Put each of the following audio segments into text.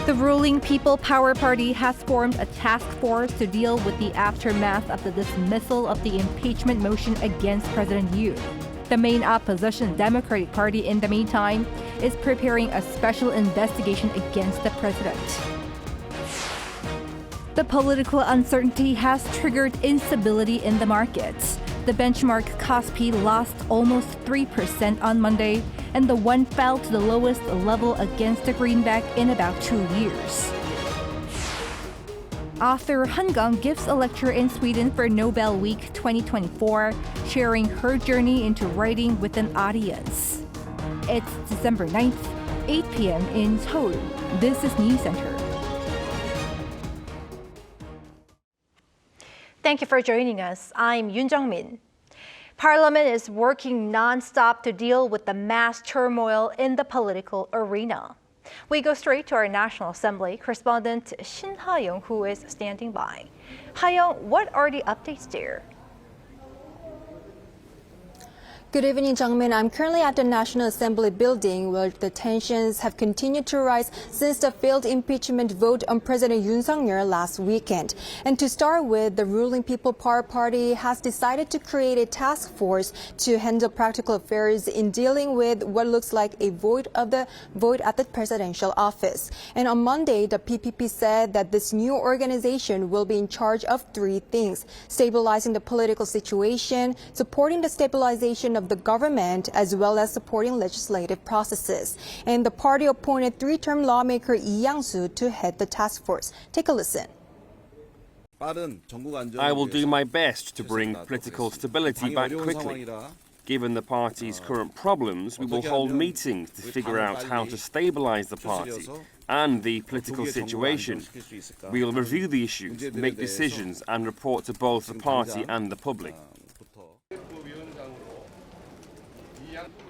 The ruling People Power Party has formed a task force to deal with the aftermath of the dismissal of the impeachment motion against President Yoon. The main opposition Democratic Party, in the meantime, is preparing a special investigation against the president. The political uncertainty has triggered instability in the markets. The benchmark Kospi lost almost 3% on Monday, and the won fell to the lowest level against the greenback in about 2 years. Author Han Kang gives a lecture in Sweden for Nobel Week 2024, sharing her journey into writing with an audience. It's December 9th, 8 p.m. in Seoul. This is Newscenter. Thank you for joining us. I'm Yoon Jung-min. Parliament is working non-stop to deal with the mass turmoil in the political arena. We go straight to our National Assembly correspondent Shin Ha-young, who is standing by. Ha-young, what are the updates there? Good evening, Jung-min. I'm currently at the National Assembly building where the tensions have continued to rise since the failed impeachment vote on President Yoon Suk-yeol last weekend. And to start with, the ruling People Power Party has decided to create a task force to handle practical affairs in dealing with what looks like a void at the presidential office. And on Monday, the PPP said that this new organization will be in charge of three things: stabilizing the political situation, supporting the stabilization of the government, as well as supporting legislative processes. And the party appointed three-term lawmaker Lee Yang-soo to head the task force. Take a listen. I will do my best to bring political stability back quickly. Given the party's current problems, we will hold meetings to figure out how to stabilize the party and the political situation. We will review the issues, make decisions, and report to both the party and the public.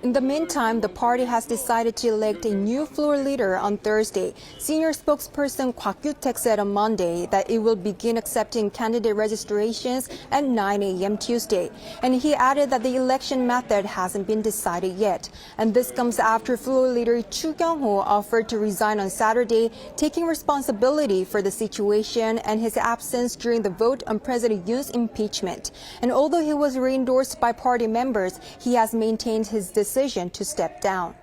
In the meantime, the party has decided to elect a new floor leader on Thursday. Senior spokesperson Kwak Kyu-taek said on Monday that it will begin accepting candidate registrations at 9 a.m. Tuesday. And he added that the election method hasn't been decided yet. And this comes after floor leader Chu Kyung-ho offered to resign on Saturday, taking responsibility for the situation and his absence during the vote on President Yoon's impeachment. And although he was re-endorsed by party members, he has maintained his decision to step down.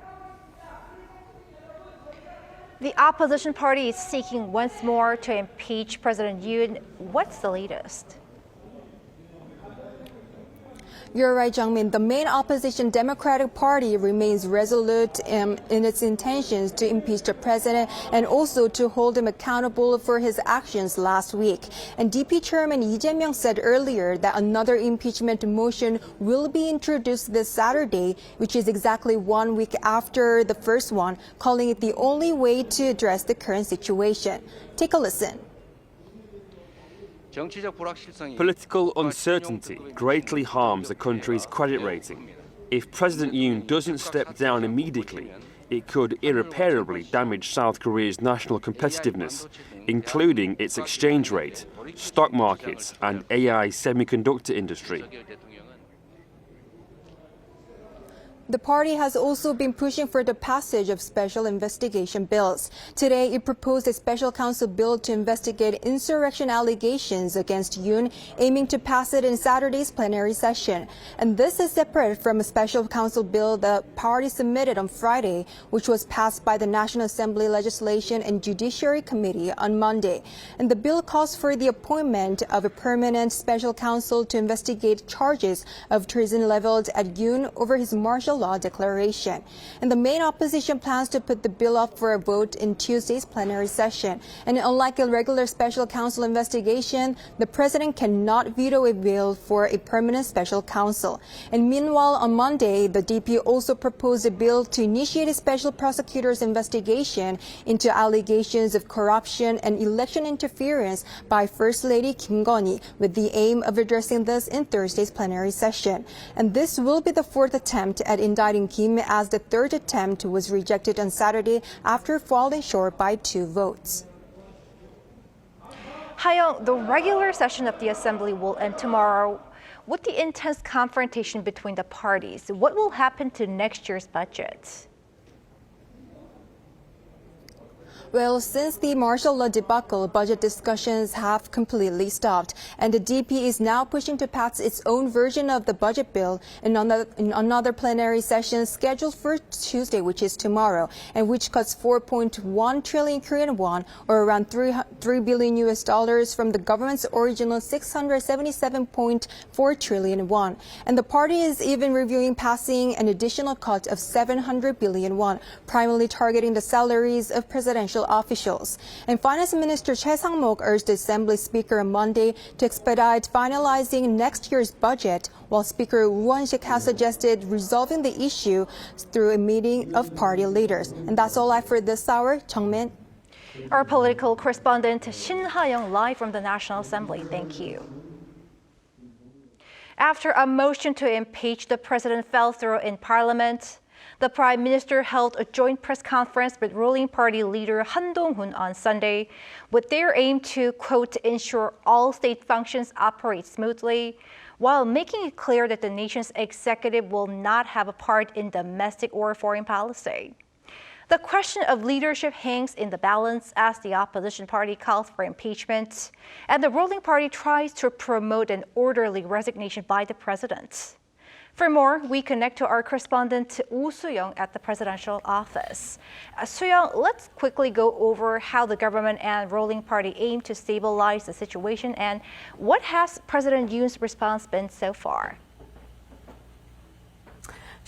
The opposition party is seeking once more to impeach President Yoon. What's the latest? You're right, Jung-min. The main opposition Democratic Party remains resolute in its intentions to impeach the president and also to hold him accountable for his actions last week. And DP Chairman Lee Jae-myung said earlier that another impeachment motion will be introduced this Saturday, which is exactly 1 week after the first one, calling it the only way to address the current situation. Take a listen. Political uncertainty greatly harms the country's credit rating. If President Yoon doesn't step down immediately, it could irreparably damage South Korea's national competitiveness, including its exchange rate, stock markets, and AI semiconductor industry. The party has also been pushing for the passage of special investigation bills. Today, it proposed a special council bill to investigate insurrection allegations against Yoon, aiming to pass it in Saturday's plenary session. And this is separate from a special council bill the party submitted on Friday, which was passed by the National Assembly Legislation and Judiciary Committee on Monday. And the bill calls for the appointment of a permanent special counsel to investigate charges of treason leveled at Yoon over his martial law declaration. And the main opposition plans to put the bill up for a vote in Tuesday's plenary session. And unlike a regular special counsel investigation, the president cannot veto a bill for a permanent special counsel. And meanwhile, on Monday, the DP also proposed a bill to initiate a special prosecutor's investigation into allegations of corruption and election interference by First Lady Kim Gon-hee, with the aim of addressing this in Thursday's plenary session. And this will be the fourth attempt at indicting Kim, as the third attempt was rejected on Saturday after falling short by 2 votes. Ha-young, the regular session of the Assembly will end tomorrow. With the intense confrontation between the parties, what will happen to next year's budget? Well, since the martial law debacle, budget discussions have completely stopped, and the DP is now pushing to pass its own version of the budget bill in another plenary session scheduled for Tuesday, which is tomorrow, and which cuts 4.1 trillion Korean won, or around $3 billion US dollars, from the government's original 677.4 trillion won. And the party is even reviewing passing an additional cut of 700 billion won, primarily targeting the salaries of presidential officials. And Finance Minister Choi Sang-mok urged the Assembly Speaker on Monday to expedite finalizing next year's budget, while Speaker Woo Won-sik has suggested resolving the issue through a meeting of party leaders. And that's all I have for this hour. Jung-min. Our political correspondent Shin Ha-young live from the National Assembly. Thank you. After a motion to impeach the president fell through in Parliament, the Prime Minister held a joint press conference with ruling party leader Han Dong-hoon on Sunday, with their aim to, quote, ensure all state functions operate smoothly, while making it clear that the nation's executive will not have a part in domestic or foreign policy. The question of leadership hangs in the balance as the opposition party calls for impeachment, and the ruling party tries to promote an orderly resignation by the president. For more, we connect to our correspondent Woo Soo-young at the presidential office. Soo-young, let's quickly go over how the government and ruling party aim to stabilize the situation, and what has President Yoon's response been so far?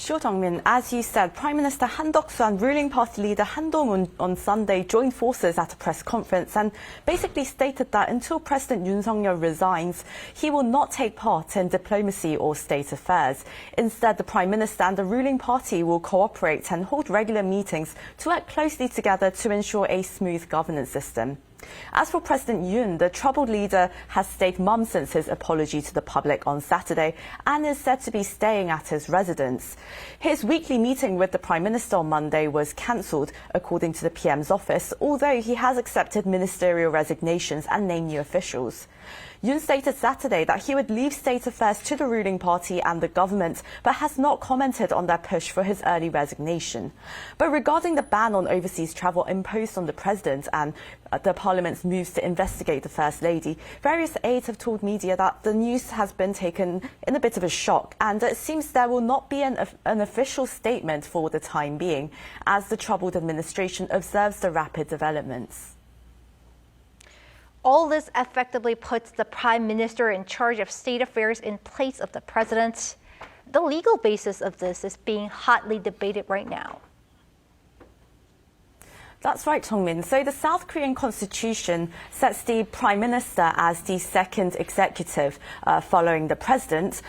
Sure, Jung-min. As you said, Prime Minister Han Duck-soo and ruling party leader Han Dong-hoon on Sunday joined forces at a press conference and basically stated that until President Yoon Suk-yeol resigns, he will not take part in diplomacy or state affairs. Instead, the Prime Minister and the ruling party will cooperate and hold regular meetings to work closely together to ensure a smooth governance system. As for President Yoon, the troubled leader has stayed mum since his apology to the public on Saturday and is said to be staying at his residence. His weekly meeting with the Prime Minister on Monday was cancelled, according to the PM's office, although he has accepted ministerial resignations and named new officials. Yoon stated Saturday that he would leave state affairs to the ruling party and the government, but has not commented on their push for his early resignation. But regarding the ban on overseas travel imposed on the president and the parliament's moves to investigate the First Lady, various aides have told media that the news has been taken in a bit of a shock, and it seems there will not be an official statement for the time being, as the troubled administration observes the rapid developments. All this effectively puts the Prime Minister in charge of state affairs in place of the president. The legal basis of this is being hotly debated right now. That's right, Jung-min. So the South Korean constitution sets the Prime Minister as the second executive following the president.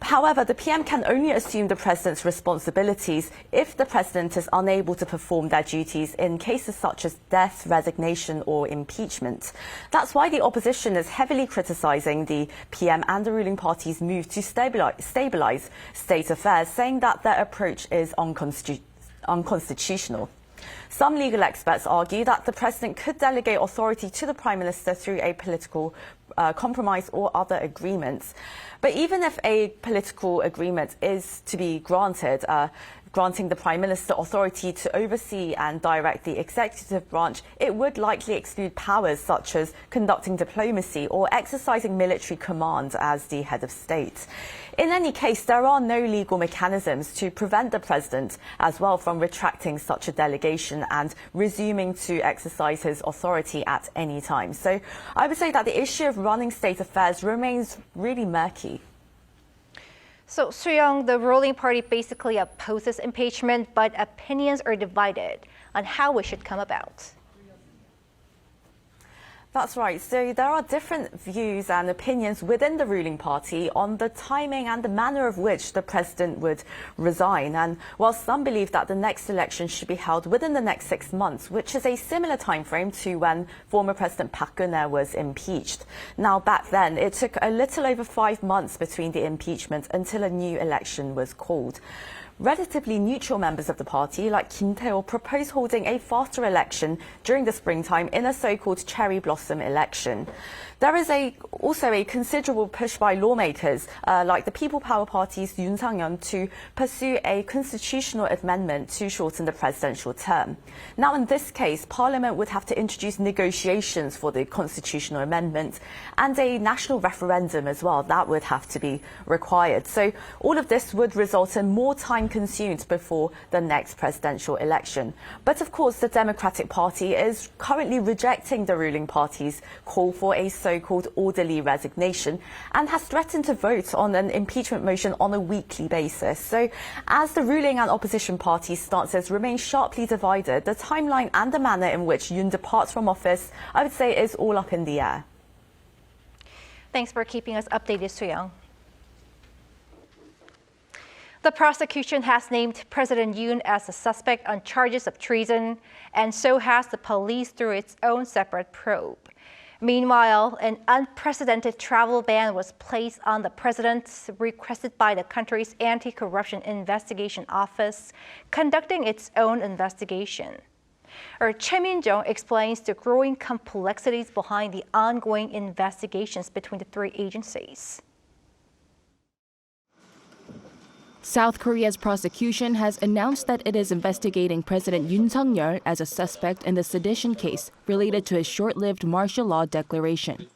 However, the PM can only assume the president's responsibilities if the president is unable to perform their duties in cases such as death, resignation or impeachment. That's why the opposition is heavily criticising the PM and the ruling party's move to stabilise state affairs, saying that their approach is unconstitutional. Some legal experts argue that the president could delegate authority to the Prime Minister through a political compromise or other agreements. But even if a political agreement is to be granted, granting the Prime Minister authority to oversee and direct the executive branch, it would likely exclude powers such as conducting diplomacy or exercising military command as the head of state. In any case, there are no legal mechanisms to prevent the president as well from retracting such a delegation and resuming to exercise his authority at any time. So I would say that the issue of running state affairs remains really murky. So, Soo-young, the ruling party basically opposes impeachment, but opinions are divided on how it should come about. That's right. So there are different views and opinions within the ruling party on the timing and the manner of which the president would resign. And while some believe that the next election should be held within the next 6 months, which is a similar time frame to when former President Park Geun-hye was impeached. Now, back then, it took a little over 5 months between the impeachment until a new election was called. relatively neutral members of the party, like Kim Tae-ho, propose holding a faster election during the springtime in a so-called cherry blossom election. There is also a considerable push by lawmakers, like the People Power Party's Yoon Sang-yeon, to pursue a constitutional amendment to shorten the presidential term. Now, in this case, Parliament would have to introduce negotiations for the constitutional amendment and a national referendum as well. That would have to be required. So all of this would result in more time consumed before the next presidential election. But of course, the Democratic Party is currently rejecting the ruling party's call for a so-called orderly resignation and has threatened to vote on an impeachment motion on a weekly basis. So as the ruling and opposition parties' stances remain sharply divided, the timeline and the manner in which Yoon departs from office, I would say, is all up in the air. Thanks for keeping us updated, Soo-young. The prosecution has named President Yoon as a suspect on charges of treason, and so has the police through its own separate probe. Meanwhile, an unprecedented travel ban was placed on the president, requested by the country's Anti-Corruption Investigation Office, conducting its own investigation. Choi Min-jung explains the growing complexities behind the ongoing investigations between the three agencies. South Korea's prosecution has announced that it is investigating President Yoon Suk-yeol as a suspect in the sedition case related to his short-lived martial law declaration.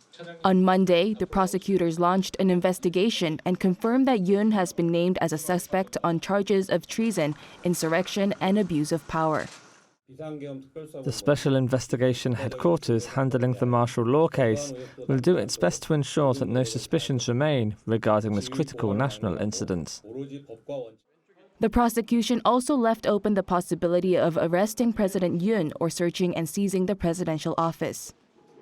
On Monday, the prosecutors launched an investigation and confirmed that Yoon has been named as a suspect on charges of treason, insurrection, and abuse of power. The Special Investigation Headquarters handling the martial law case will do its best to ensure that no suspicions remain regarding this critical national incident. The prosecution also left open the possibility of arresting President Yoon or searching and seizing the presidential office.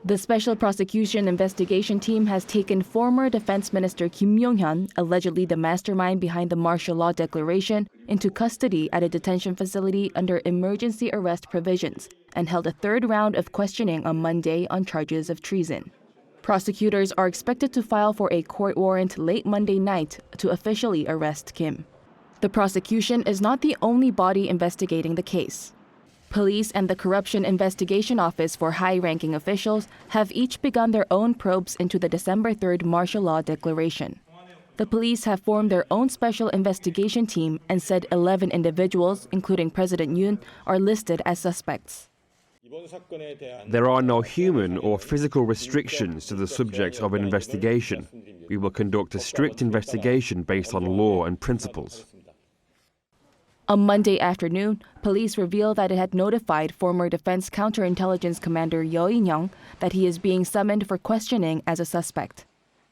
The Special Prosecution Investigation Team has taken former Defense Minister Kim Yong-hyun, allegedly the mastermind behind the martial law declaration, into custody at a detention facility under emergency arrest provisions and held a third round of questioning on Monday on charges of treason. Prosecutors are expected to file for a court warrant late Monday night to officially arrest Kim. The prosecution is not the only body investigating the case. Police and the Corruption Investigation Office for high-ranking officials have each begun their own probes into the December 3rd martial law declaration. The police have formed their own special investigation team and said 11 individuals, including President Yoon, are listed as suspects. There are no human or physical restrictions to the subject of an investigation. We will conduct a strict investigation based on law and principles. On Monday afternoon, police revealed that it had notified former Defense Counterintelligence Commander Yeo In-young that he is being summoned for questioning as a suspect.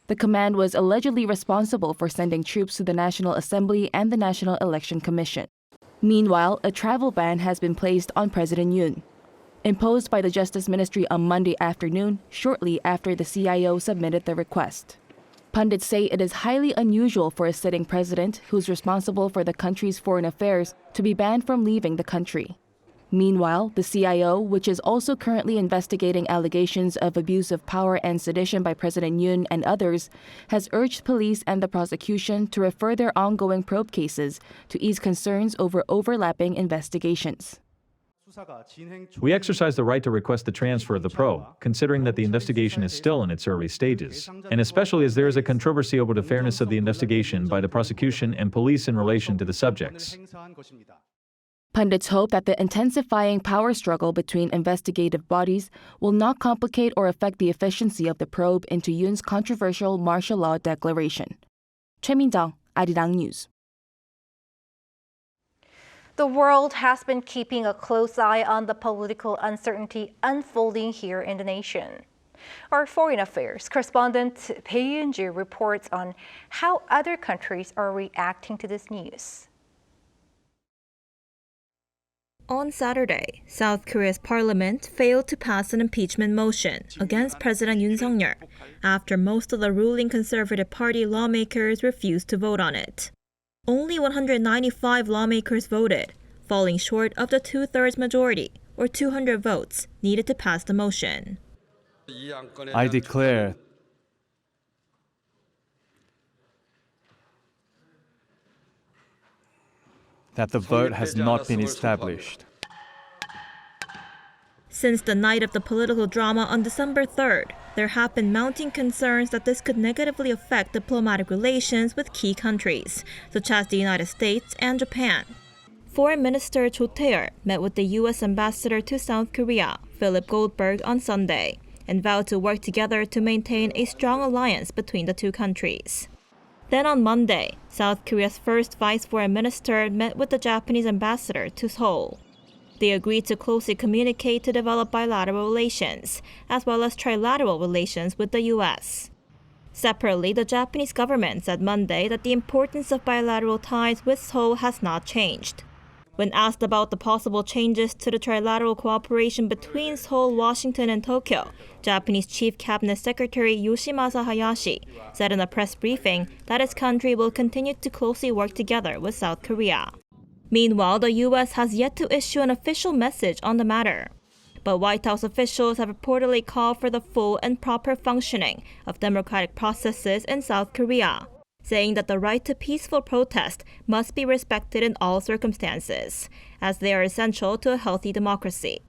The command was allegedly responsible for sending troops to the National Assembly and the National Election Commission. Meanwhile, a travel ban has been placed on President Yoon, imposed by the Justice Ministry on Monday afternoon, shortly after the CIO submitted the request. Pundits say it is highly unusual for a sitting president who's responsible for the country's foreign affairs to be banned from leaving the country. Meanwhile, the CIO, which is also currently investigating allegations of abuse of power and sedition by President Yoon and others, has urged police and the prosecution to refer their ongoing probe cases to ease concerns over overlapping investigations. We exercise the right to request the transfer of the probe, considering that the investigation is still in its early stages, and especially as there is a controversy over the fairness of the investigation by the prosecution and police in relation to the subjects. Pundits hope that the intensifying power struggle between investigative bodies will not complicate or affect the efficiency of the probe into Yoon's controversial martial law declaration. Choi Min-jung, Arirang News. The world has been keeping a close eye on the political uncertainty unfolding here in the nation. Our foreign affairs correspondent Bae Yoon-ju reports on how other countries are reacting to this news. On Saturday, South Korea's parliament failed to pass an impeachment motion against President Yoon Suk-yeol after most of the ruling Conservative Party lawmakers refused to vote on it. Only 195 lawmakers voted, falling short of the two-thirds majority, or 200 votes, needed to pass the motion. I declare that the vote has not been established. Since the night of the political drama on December 3rd, there have been mounting concerns that this could negatively affect diplomatic relations with key countries, such as the United States and Japan. Foreign Minister Cho Tae-yeol met with the U.S. ambassador to South Korea, Philip Goldberg, on Sunday, and vowed to work together to maintain a strong alliance between the two countries. Then on Monday, South Korea's first vice foreign minister met with the Japanese ambassador to Seoul. They agreed to closely communicate to develop bilateral relations, as well as trilateral relations with the U.S. Separately, the Japanese government said Monday that the importance of bilateral ties with Seoul has not changed. When asked about the possible changes to the trilateral cooperation between Seoul, Washington, and Tokyo, Japanese Chief Cabinet Secretary Yoshimasa Hayashi said in a press briefing that his country will continue to closely work together with South Korea. Meanwhile, the U.S. has yet to issue an official message on the matter. But White House officials have reportedly called for the full and proper functioning of democratic processes in South Korea, saying that the right to peaceful protest must be respected in all circumstances, as they are essential to a healthy democracy.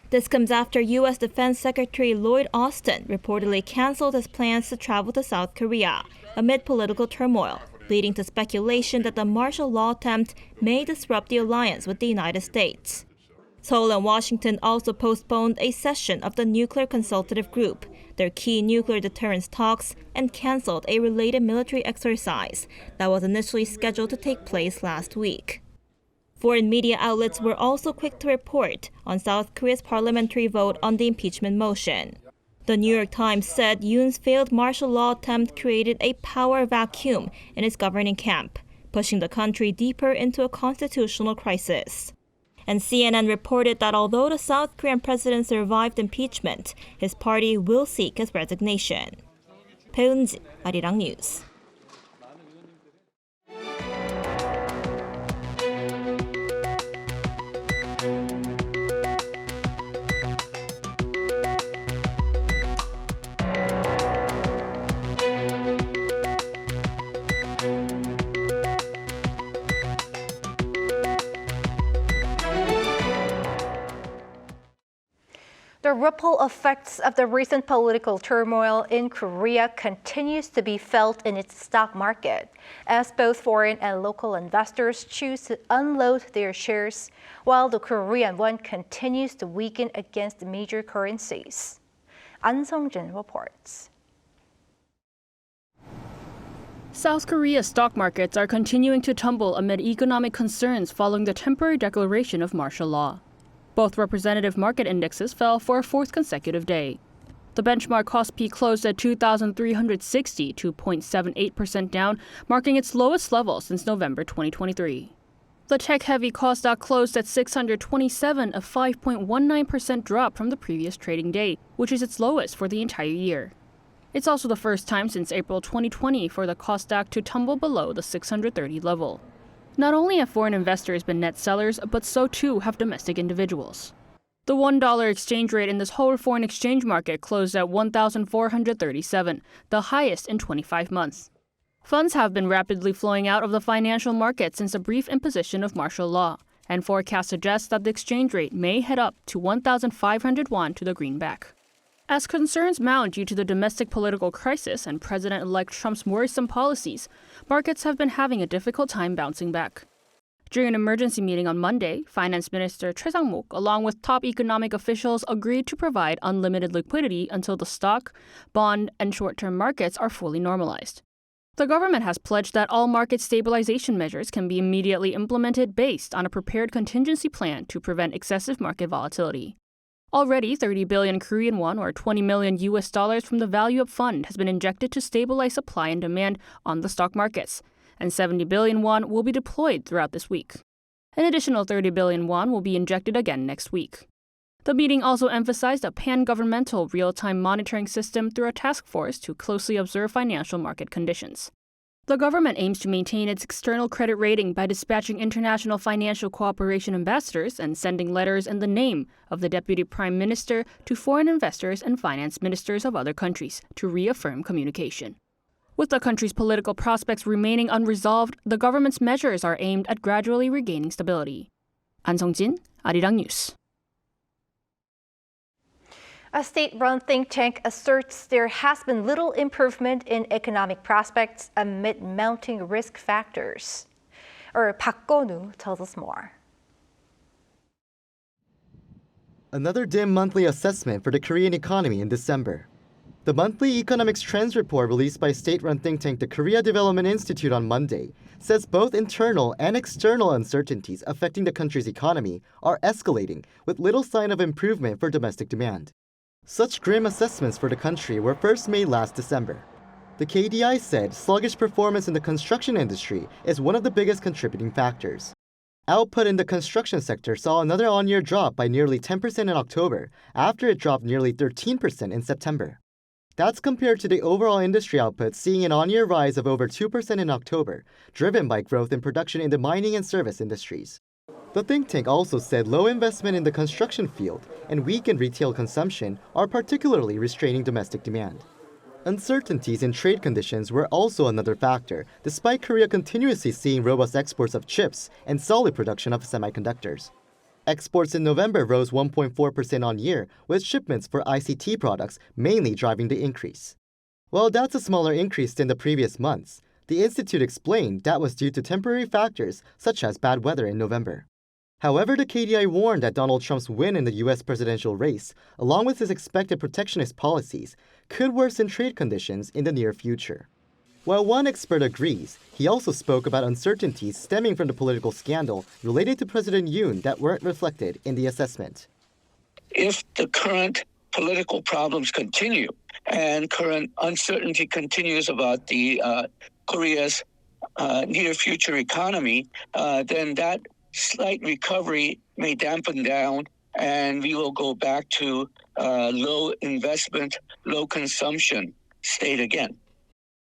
This comes after U.S. Defense Secretary Lloyd Austin reportedly canceled his plans to travel to South Korea amid political turmoil, leading to speculation that the martial law attempt may disrupt the alliance with the United States. Seoul and Washington also postponed a session of the Nuclear Consultative Group, their key nuclear deterrence talks, and canceled a related military exercise that was initially scheduled to take place last week. Foreign media outlets were also quick to report on South Korea's parliamentary vote on the impeachment motion. The New York Times said Yoon's failed martial law attempt created a power vacuum in its governing camp, pushing the country deeper into a constitutional crisis. And CNN reported that although the South Korean president survived impeachment, his party will seek his resignation. 배은진, Arirang News. The ripple effects of the recent political turmoil in Korea continues to be felt in its stock market, as both foreign and local investors choose to unload their shares, while the Korean won continues to weaken against major currencies. An Sung-jin reports. South Korea's stock markets are continuing to tumble amid economic concerns following the temporary declaration of martial law. Both representative market indexes fell for a fourth consecutive day. The benchmark Kospi closed at 2,360, 2.78% down, marking its lowest level since November 2023. The tech-heavy Kosdaq closed at 627, a 5.19% drop from the previous trading day, which is its lowest for the entire year. It's also the first time since April 2020 for the Kosdaq to tumble below the 630 level. Not only have foreign investors been net sellers, but so too have domestic individuals. The $1 exchange rate in this whole foreign exchange market closed at 1,437, the highest in 25 months. Funds have been rapidly flowing out of the financial market since a brief imposition of martial law, and forecasts suggest that the exchange rate may head up to 1,500 won to the greenback. As concerns mount due to the domestic political crisis and President-elect Trump's worrisome policies, markets have been having a difficult time bouncing back. During an emergency meeting on Monday, Finance Minister Choi Sang-mok, along with top economic officials, agreed to provide unlimited liquidity until the stock, bond, and short-term markets are fully normalized. The government has pledged that all market stabilization measures can be immediately implemented based on a prepared contingency plan to prevent excessive market volatility. Already, 30 billion Korean won, or $20 million from the value-up fund has been injected to stabilize supply and demand on the stock markets, and 70 billion won will be deployed throughout this week. An additional 30 billion won will be injected again next week. The meeting also emphasized a pan-governmental real-time monitoring system through a task force to closely observe financial market conditions. The government aims to maintain its external credit rating by dispatching international financial cooperation ambassadors and sending letters in the name of the Deputy Prime Minister to foreign investors and finance ministers of other countries to reaffirm communication. With the country's political prospects remaining unresolved, the government's measures are aimed at gradually regaining stability. An Sung-jin, Arirang News. A state-run think tank asserts there has been little improvement in economic prospects amid mounting risk factors. Park Go-nu tells us more. Another dim monthly assessment for the Korean economy in December. The monthly economics trends report released by state-run think tank the Korea Development Institute on Monday says both internal and external uncertainties affecting the country's economy are escalating with little sign of improvement for domestic demand. Such grim assessments for the country were first made last December. The KDI said sluggish performance in the construction industry is one of the biggest contributing factors. Output in the construction sector saw another on-year drop by nearly 10% in October after it dropped nearly 13% in September. That's compared to the overall industry output seeing an on-year rise of over 2% in October, driven by growth in production in the mining and service industries. The think tank also said low investment in the construction field and weakened retail consumption are particularly restraining domestic demand. Uncertainties in trade conditions were also another factor, despite Korea continuously seeing robust exports of chips and solid production of semiconductors. Exports in November rose 1.4% on year, with shipments for ICT products mainly driving the increase. While that's a smaller increase than the previous months, the institute explained that was due to temporary factors such as bad weather in November. However, the KDI warned that Donald Trump's win in the U.S. presidential race, along with his expected protectionist policies, could worsen trade conditions in the near future. While one expert agrees, he also spoke about uncertainties stemming from the political scandal related to President Yoon that weren't reflected in the assessment. If the current political problems continue and current uncertainty continues about the Korea's near future economy, then that slight recovery may dampen down and we will go back to low investment, low consumption state again.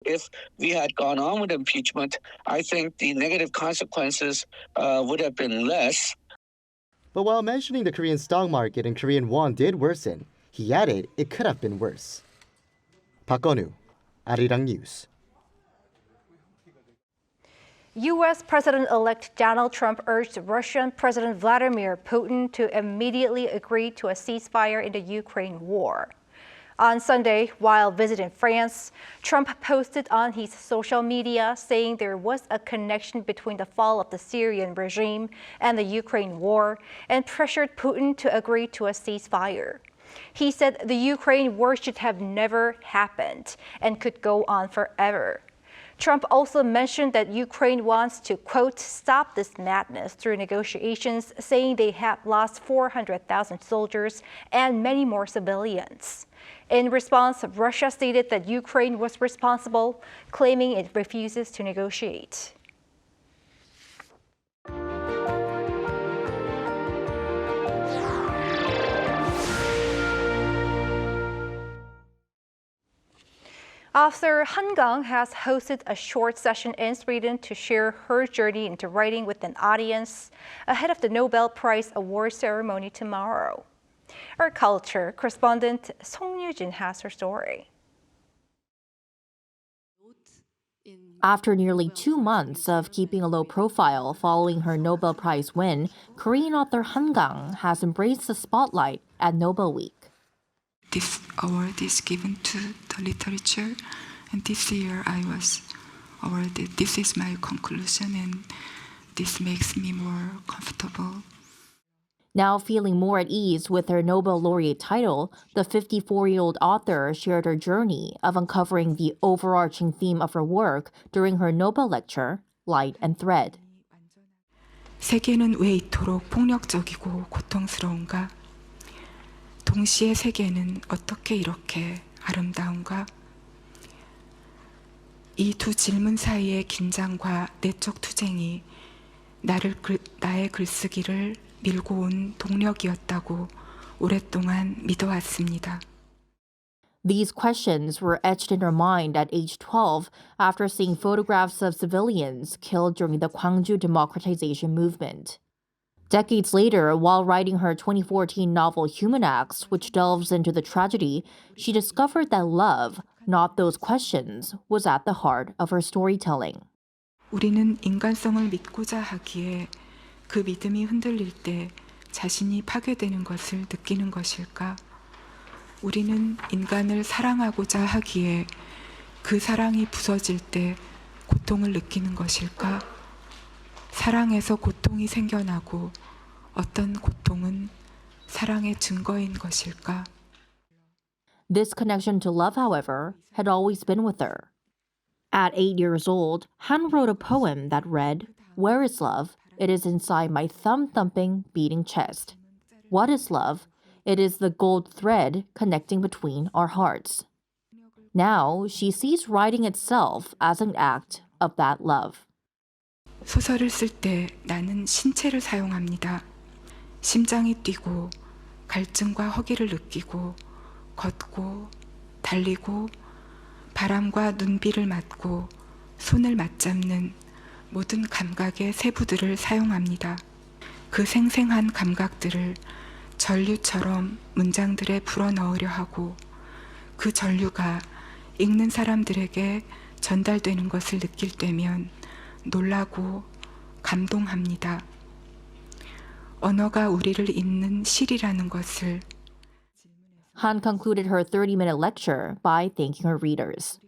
If we had gone on with impeachment, I think the negative consequences would have been less. But while mentioning the Korean stock market and Korean won did worsen, he added it could have been worse. Park Go-nu, Arirang News. U.S. President-elect Donald Trump urged Russian President Vladimir Putin to immediately agree to a ceasefire in the Ukraine war. On Sunday, while visiting France, Trump posted on his social media saying there was a connection between the fall of the Syrian regime and the Ukraine war and pressured Putin to agree to a ceasefire. He said the Ukraine war should have never happened and could go on forever. Trump also mentioned that Ukraine wants to, quote, stop this madness through negotiations, saying they have lost 400,000 soldiers and many more civilians. In response, Russia stated that Ukraine was responsible, claiming it refuses to negotiate. Author Han Kang has hosted a short session in Sweden to share her journey into writing with an audience ahead of the Nobel Prize award ceremony tomorrow. Our culture correspondent Song Yoo-jin has her story. After nearly 2 months of keeping a low profile following her Nobel Prize win, Korean author Han Kang has embraced the spotlight at Nobel Week. This award is given to the literature, and this year I was awarded. This is my conclusion, and this makes me more comfortable. Now feeling more at ease with her Nobel laureate title, the 54-year-old author shared her journey of uncovering the overarching theme of her work during her Nobel lecture, Light and Thread. 세계는 왜 이토록 폭력적이고 고통스러운가? 동시에 세계는 어떻게 이렇게 아름다운가? 이 두 질문 사이의 긴장과 내적 투쟁이 나의 글쓰기를 밀고 온 동력이었다고 오랫동안 믿어왔습니다. These questions were etched in her mind at age 12 after seeing photographs of civilians killed during the Gwangju democratization movement. Decades later, while writing her 2014 novel Human Acts, which delves into the tragedy, she discovered that love, Not those questions was at the heart of her storytelling. 우리는 인간성을 믿고자 하기에 그 믿음이 흔들릴 때 자신이 파괴되는 것을 느끼는 것일까? 우리는 인간을 사랑하고자 하기에 그 사랑이 부서질 때 고통을 느끼는 것일까? 사랑에서 고통이 생겨나고 어떤 고통은 사랑의 증거인 것일까? This connection to love, however, had always been with her. At 8 years old, Han wrote a poem that read, "Where is love? It is inside my thumb-thumping, beating chest. What is love? It is the gold thread connecting between our hearts." Now, she sees writing itself as an act of that love. 소설을 쓸 때 나는 신체를 사용합니다. 심장이 뛰고 갈증과 허기를 느끼고 걷고 달리고 바람과 눈비를 맞고 손을 맞잡는 모든 감각의 세부들을 사용합니다. 그 생생한 감각들을 전류처럼 문장들에 불어넣으려 하고 그 전류가 읽는 사람들에게 전달되는 것을 느낄 때면 놀라고 감동합니다. 언어가 우리를 잇는 실이라는 것을 Han concluded her 30-minute lecture by thanking her readers.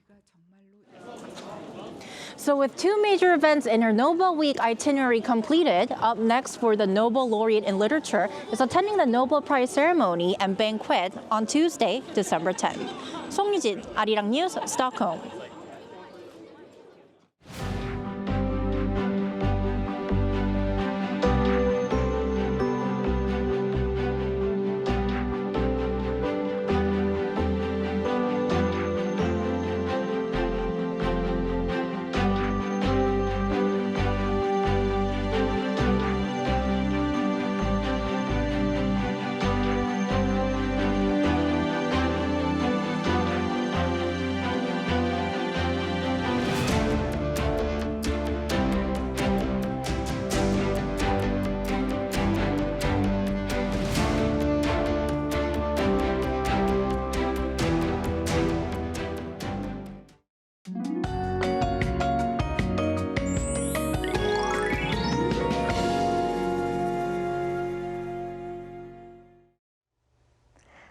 So with two major events in her Nobel Week itinerary completed, up next for the Nobel laureate in literature is attending the Nobel Prize ceremony and banquet on Tuesday, December 10th. 송유진, Arirang News, Stockholm.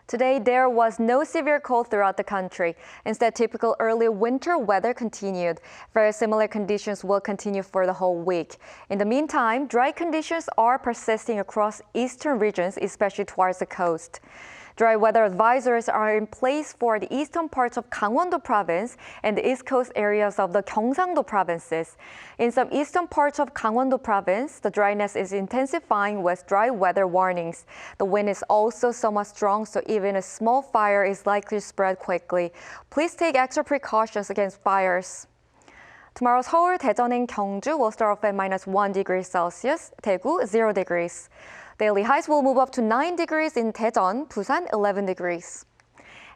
Today, there was no severe cold throughout the country. Instead, typical early winter weather continued. Very similar conditions will continue for the whole week. In the meantime, dry conditions are persisting across eastern regions, especially towards the coast. Dry weather advisories are in place for the eastern parts of Gangwon-do province and the east coast areas of the Gyeongsang-do provinces. In some eastern parts of Gangwon-do province, the dryness is intensifying with dry weather warnings. The wind is also somewhat strong, so even a small fire is likely to spread quickly. Please take extra precautions against fires. Tomorrow, Seoul, Daejeon, and Gyeongju will start off at -1 degree Celsius, Daegu 0 degrees. Daily highs will move up to 9 degrees in Daejeon, Busan 11 degrees.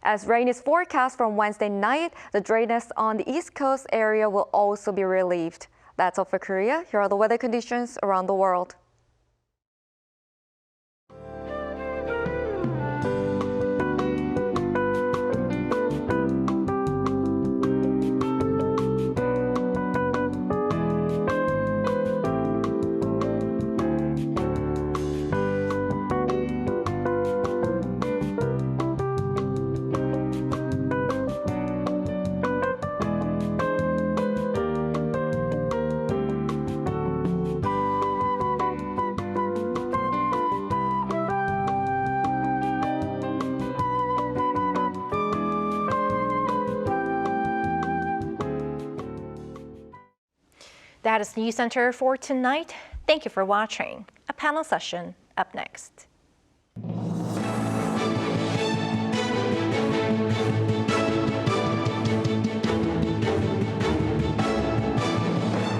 As rain is forecast from Wednesday night, the dryness on the East Coast area will also be relieved. That's all for Korea. Here are the weather conditions around the world. That is Newscenter for tonight. Thank you for watching. A panel session up next.